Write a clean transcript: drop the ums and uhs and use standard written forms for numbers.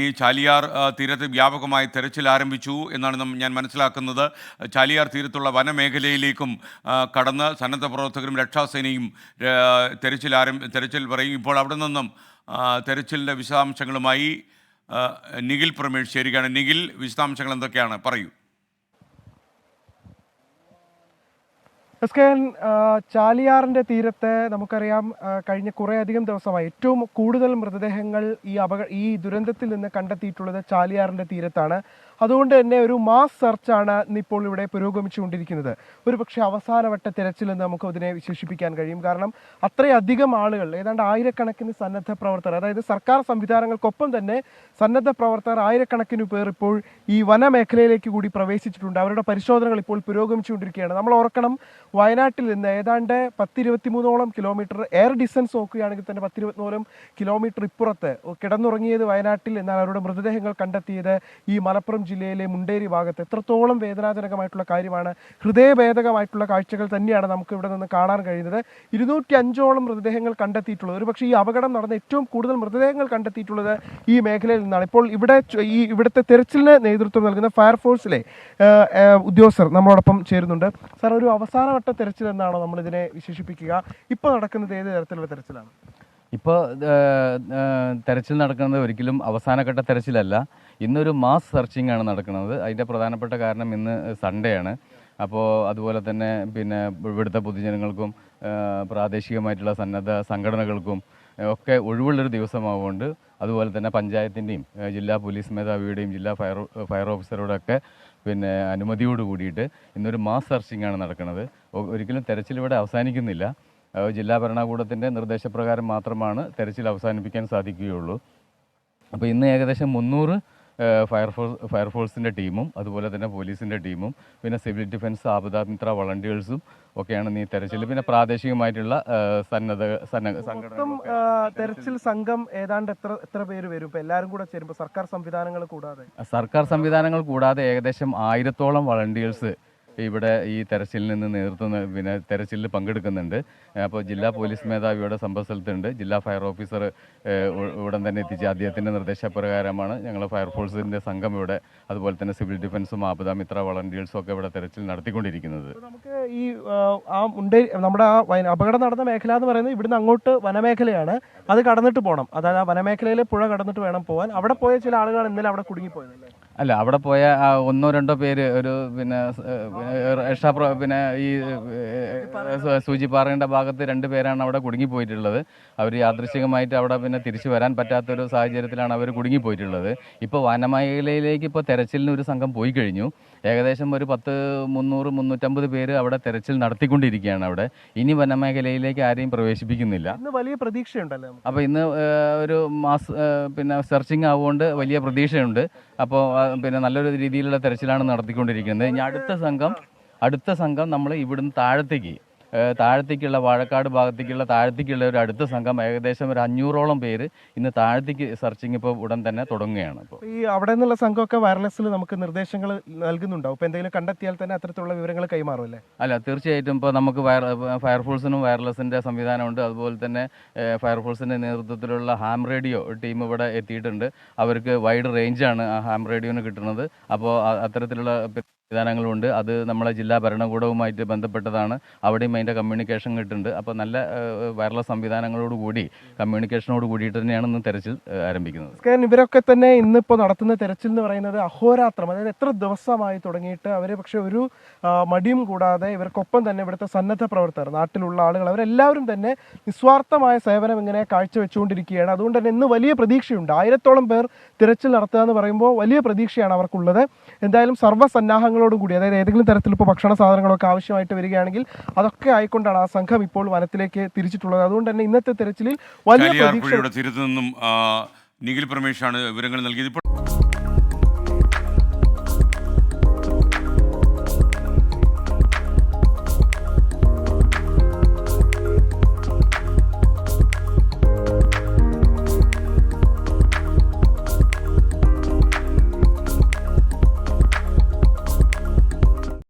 ഈ ചാലിയാർ തീരത്ത് വ്യാപകമായി തെരച്ചിൽ ആരംഭിച്ചു എന്നാണ് ഞാൻ മനസ്സിലാക്കുന്നത്. ചാലിയാർ തീരത്തുള്ള വനമേഖലയിലേക്കും കടന്ന് സന്നദ്ധ പ്രവർത്തകരും രക്ഷാസേനയും തെരച്ചിൽ പറയും. ഇപ്പോൾ അവിടെ നിന്നും തെരച്ചിലിൻ്റെ വിശദാംശങ്ങളുമായി നിഖിൽ പ്രമേഷ് ചേരുകയാണ്. നിഖിൽ, വിശദാംശങ്ങൾ എന്തൊക്കെയാണ്, പറയൂ. ചാലിയാറിൻ്റെ തീരത്ത് നമുക്കറിയാം കഴിഞ്ഞ കുറേയധികം ദിവസമായി ഏറ്റവും കൂടുതൽ മൃതദേഹങ്ങൾ ഈ ദുരന്തത്തിൽ നിന്ന് കണ്ടെത്തിയിട്ടുള്ളത് ചാലിയാറിൻ്റെ തീരത്താണ്. അതുകൊണ്ട് തന്നെ ഒരു മാസ് സെർച്ചാണ് ഇന്നിപ്പോൾ ഇവിടെ പുരോഗമിച്ചുകൊണ്ടിരിക്കുന്നത്. ഒരുപക്ഷെ അവസാനവട്ട തിരച്ചിലെന്ന് നമുക്ക് അതിനെ വിശേഷിപ്പിക്കാൻ കഴിയും. കാരണം അത്രയധികം ആളുകൾ, ഏതാണ്ട് ആയിരക്കണക്കിന് സന്നദ്ധ പ്രവർത്തകർ, അതായത് സർക്കാർ സംവിധാനങ്ങൾക്കൊപ്പം തന്നെ സന്നദ്ധ പ്രവർത്തകർ ആയിരക്കണക്കിന് പേർ ഇപ്പോൾ ഈ വനമേഖലയിലേക്ക് കൂടി പ്രവേശിച്ചിട്ടുണ്ട്. അവരുടെ പരിശോധനകൾ ഇപ്പോൾ പുരോഗമിച്ചുകൊണ്ടിരിക്കുകയാണ്. നമ്മൾ ഓർക്കണം, വയനാട്ടിൽ നിന്ന് ഏതാണ്ട് 10-23 കിലോമീറ്റർ എയർ ഡിസ്റ്റൻസ് നോക്കുകയാണെങ്കിൽ തന്നെ 10-23 കിലോമീറ്റർ ഇപ്പുറത്ത് കിടന്നുറങ്ങിയത് വയനാട്ടിൽ, എന്നാൽ അവരുടെ മൃതദേഹങ്ങൾ കണ്ടെത്തിയത് ഈ മലപ്പുറം ജില്ലയിലെ മുണ്ടേരി ഭാഗത്ത്. എത്രത്തോളം വേദനാജനകമായിട്ടുള്ള കാര്യമാണ്, ഹൃദയഭേദകമായിട്ടുള്ള കാഴ്ചകൾ തന്നെയാണ് നമുക്ക് ഇവിടെ നിന്ന് കാണാൻ കഴിയുന്നത്. 205ഓളം മൃതദേഹങ്ങൾ കണ്ടെത്തിയിട്ടുള്ളത്. ഒരുപക്ഷെ ഈ അപകടം നടന്ന ഏറ്റവും കൂടുതൽ മൃതദേഹങ്ങൾ കണ്ടെത്തിയിട്ടുള്ളത് ഈ മേഖലയിൽ നിന്നാണ്. ഇപ്പോൾ ഇവിടുത്തെ തെരച്ചിലിന് നേതൃത്വം നൽകുന്ന ഫയർഫോഴ്സിലെ ഉദ്യോഗസ്ഥർ നമ്മളോടൊപ്പം ചേരുന്നുണ്ട്. സാർ, ഒരു അവസാനവട്ട തെരച്ചിൽ എന്നാണോ നമ്മളിതിനെ വിശേഷിപ്പിക്കുക? ഇപ്പോൾ നടക്കുന്നത് ഏത് തരത്തിലുള്ള തെരച്ചിലാണ്? ഇപ്പോൾ തെരച്ചിൽ നടക്കുന്നത് ഒരിക്കലും അവസാനഘട്ട തെരച്ചിലല്ല. ഇന്നൊരു മാസ് സെർച്ചിങ് ആണ് നടക്കുന്നത്. അതിൻ്റെ പ്രധാനപ്പെട്ട കാരണം ഇന്ന് സൺഡേ ആണ്. അപ്പോൾ അതുപോലെ തന്നെ പിന്നെ ഇവിടുത്തെ പൊതുജനങ്ങൾക്കും പ്രാദേശികമായിട്ടുള്ള സന്നദ്ധ സംഘടനകൾക്കും ഒക്കെ ഒഴിവുള്ളൊരു ദിവസമാവുകൊണ്ട്, അതുപോലെ തന്നെ പഞ്ചായത്തിൻ്റെയും ജില്ലാ പോലീസ് മേധാവിയുടെയും ജില്ലാ ഫയർ ഓഫീസറുടെയൊക്കെ പിന്നെ അനുമതിയോട് കൂടിയിട്ട് ഇന്നൊരു മാസ് സെർച്ചിങ് ആണ് നടക്കുന്നത്. ഒരിക്കലും തെരച്ചിൽ ഇവിടെ അവസാനിക്കുന്നില്ല. ജില്ലാ ഭരണകൂടത്തിൻ്റെ നിർദ്ദേശപ്രകാരം മാത്രമാണ് തെരച്ചിൽ അവസാനിപ്പിക്കാൻ സാധിക്കുകയുള്ളൂ. അപ്പോൾ ഇന്ന് ഏകദേശം 300 ഫയർഫോഴ്സിൻ്റെ ടീമും അതുപോലെ തന്നെ പോലീസിൻ്റെ ടീമും പിന്നെ സിവിൽ ഡിഫൻസ്, ആപദാ മിത്ര വളണ്ടിയേഴ്സും ഒക്കെയാണ് ഈ തെരച്ചിൽ. പിന്നെ പ്രാദേശികമായിട്ടുള്ള സംഘടന തെരച്ചിൽ സംഘം ഏതാണ്ട് എത്ര പേര് വരും ഇപ്പോൾ എല്ലാവരും കൂടെ ചേരുമ്പോൾ, സർക്കാർ സംവിധാനങ്ങൾ കൂടാതെ ഏകദേശം 1000ഓളം വളണ്ടിയേഴ്സ് ഇവിടെ ഈ തെരച്ചിലിൽ നിന്ന് തെരച്ചിലിൽ പങ്കെടുക്കുന്നുണ്ട്. അപ്പോൾ ജില്ലാ പോലീസ് മേധാവിയുടെ സംഭവസ്ഥലത്തുണ്ട്. ജില്ലാ ഫയർ ഓഫീസർ ഉടൻ തന്നെ എത്തിച്ച് അദ്ദേഹത്തിൻ്റെ നിർദ്ദേശപ്രകാരമാണ് ഞങ്ങൾ ഫയർഫോഴ്സിൻ്റെ സംഘം ഇവിടെ, അതുപോലെ തന്നെ സിവിൽ ഡിഫൻസും ആപദാ മിത്ര വളണ്ടിയേഴ്സും ഒക്കെ ഇവിടെ തെരച്ചിൽ നടത്തിക്കൊണ്ടിരിക്കുന്നത്. നമുക്ക് ഈ നമ്മുടെ അപകടം നടന്ന മേഖല എന്ന് പറയുന്നത് ഇവിടുന്ന് അങ്ങോട്ട് വനമേഖലയാണ്. അത് കടന്നിട്ട് പോകണം, അതായത് ആ വനമേഖലയിലെ പുഴ കടന്നിട്ട് വേണം പോകാൻ. അവിടെ പോയ ചില ആളുകളാണ് ഇന്നലെ അവിടെ കുടുങ്ങിപ്പോയതല്ലേ? അല്ല, അവിടെ പോയ 1-2 പേര് ഒരു ഈ സൂചിപ്പാറയുടെ ഭാഗത്ത് 2 പേരാണ് അവിടെ കുടുങ്ങിപ്പോയിട്ടുള്ളത്. അവർ യാദൃശ്ചികമായിട്ട് അവിടെ തിരിച്ചു വരാൻ പറ്റാത്തൊരു സാഹചര്യത്തിലാണ് അവർ കുടുങ്ങിപ്പോയിട്ടുള്ളത്. ഇപ്പോൾ വനമേഖലയിലേക്ക് ഇപ്പോൾ തെരച്ചിലിന് ഒരു സംഘം പോയി കഴിഞ്ഞു. ഏകദേശം ഒരു 300-350 പേര് അവിടെ തെരച്ചിൽ നടത്തിക്കൊണ്ടിരിക്കുകയാണ്. അവിടെ ഇനി വനമേഖലയിലേക്ക് ആരെയും പ്രവേശിപ്പിക്കുന്നില്ല. വലിയ പ്രതീക്ഷയുണ്ടല്ലോ. അപ്പോൾ ഇന്ന് ഒരു മാസ് സെർച്ചിങ് ആവുകൊണ്ട് വലിയ പ്രതീക്ഷയുണ്ട്. അപ്പോൾ നല്ലൊരു രീതിയിലുള്ള തെരച്ചിലാണ് നടത്തിക്കൊണ്ടിരിക്കുന്നത്. ഇനി അടുത്ത സംഘം നമ്മൾ ഇവിടുന്ന് താഴത്തേക്കുള്ള വാഴക്കാട് ഭാഗത്തേക്കുള്ള ഒരു അടുത്ത സംഘം ഏകദേശം ഒരു 500ഓളം പേര് ഇന്ന് താഴത്തേക്ക് സെർച്ചിങ് ഇപ്പോൾ ഉടൻ തന്നെ തുടങ്ങുകയാണ്. ഇപ്പോൾ ഈ അവിടെ നിന്നുള്ള സംഘമൊക്കെ വയർലെസ്സിൽ നമുക്ക് നിർദ്ദേശങ്ങൾ നൽകുന്നുണ്ടാവും. ഇപ്പോൾ എന്തെങ്കിലും കണ്ടെത്തിയാൽ തന്നെ അത്തരത്തിലുള്ള വിവരങ്ങൾ കൈമാറുമല്ലേ? അല്ല, തീർച്ചയായിട്ടും ഇപ്പോൾ നമുക്ക് ഫയർഫോഴ്സിനും വയർലെസ്സിൻ്റെ സംവിധാനമുണ്ട്. അതുപോലെ തന്നെ ഫയർഫോഴ്സിൻ്റെ നേതൃത്വത്തിലുള്ള ഹാം റേഡിയോ ടീം ഇവിടെ എത്തിയിട്ടുണ്ട്. അവർക്ക് വൈഡ് റേഞ്ചാണ് ആ ഹാം റേഡിയോന് കിട്ടുന്നത്. അപ്പോൾ അത്തരത്തിലുള്ള സംവിധാനങ്ങളുണ്ട്. അത് നമ്മളെ ജില്ലാ ഭരണകൂടവുമായിട്ട് ബന്ധപ്പെട്ടതാണ്. അവിടെയും അതിൻ്റെ കമ്മ്യൂണിക്കേഷൻ കിട്ടുന്നുണ്ട്. അപ്പോൾ നല്ല വയർലെസ് സംവിധാനങ്ങളോടുകൂടി കമ്മ്യൂണിക്കേഷനോട് കൂടിയിട്ട് തന്നെയാണ് ഇന്ന് തെരച്ചിൽ ആരംഭിക്കുന്നത്. ഇവരൊക്കെ തന്നെ ഇന്നിപ്പോൾ നടത്തുന്ന തെരച്ചിൽ എന്ന് പറയുന്നത് അഹോരാത്രം, അതായത് എത്ര ദിവസമായി തുടങ്ങിയിട്ട് അവർ പക്ഷേ ഒരു മടിയും കൂടാതെ ഇവർക്കൊപ്പം തന്നെ ഇവിടുത്തെ സന്നദ്ധ പ്രവർത്തകർ, നാട്ടിലുള്ള ആളുകൾ, അവരെല്ലാവരും തന്നെ നിസ്വാർത്ഥമായ സേവനം ഇങ്ങനെ കാഴ്ചവെച്ചുകൊണ്ടിരിക്കുകയാണ്. അതുകൊണ്ട് തന്നെ ഇന്ന് വലിയ പ്രതീക്ഷയുണ്ട്. 1000ഓളം പേർ തിരച്ചിൽ നടത്തുക എന്ന് പറയുമ്പോൾ വലിയ പ്രതീക്ഷയാണ് അവർക്കുള്ളത്. എന്തായാലും സർവ്വസന്നാഹങ്ങളോടുകൂടി, അതായത് ഏതെങ്കിലും തരത്തിൽ ഇപ്പോൾ ഭക്ഷണ സാധനങ്ങളൊക്കെ ആവശ്യമായിട്ട് വരികയാണെങ്കിൽ അതൊക്കെ ആയിക്കൊണ്ടാണ് ആ സംഘം ഇപ്പോൾ വനത്തിലേക്ക് തിരിച്ചിട്ടുള്ളത്. അതുകൊണ്ട് തന്നെ ഇന്നത്തെ തെരച്ചിലിൽ വലിയ പ്രതീക്ഷ. നിഖിൽ പ്രമേഷാണ് വിവരങ്ങൾ നൽകിയത്.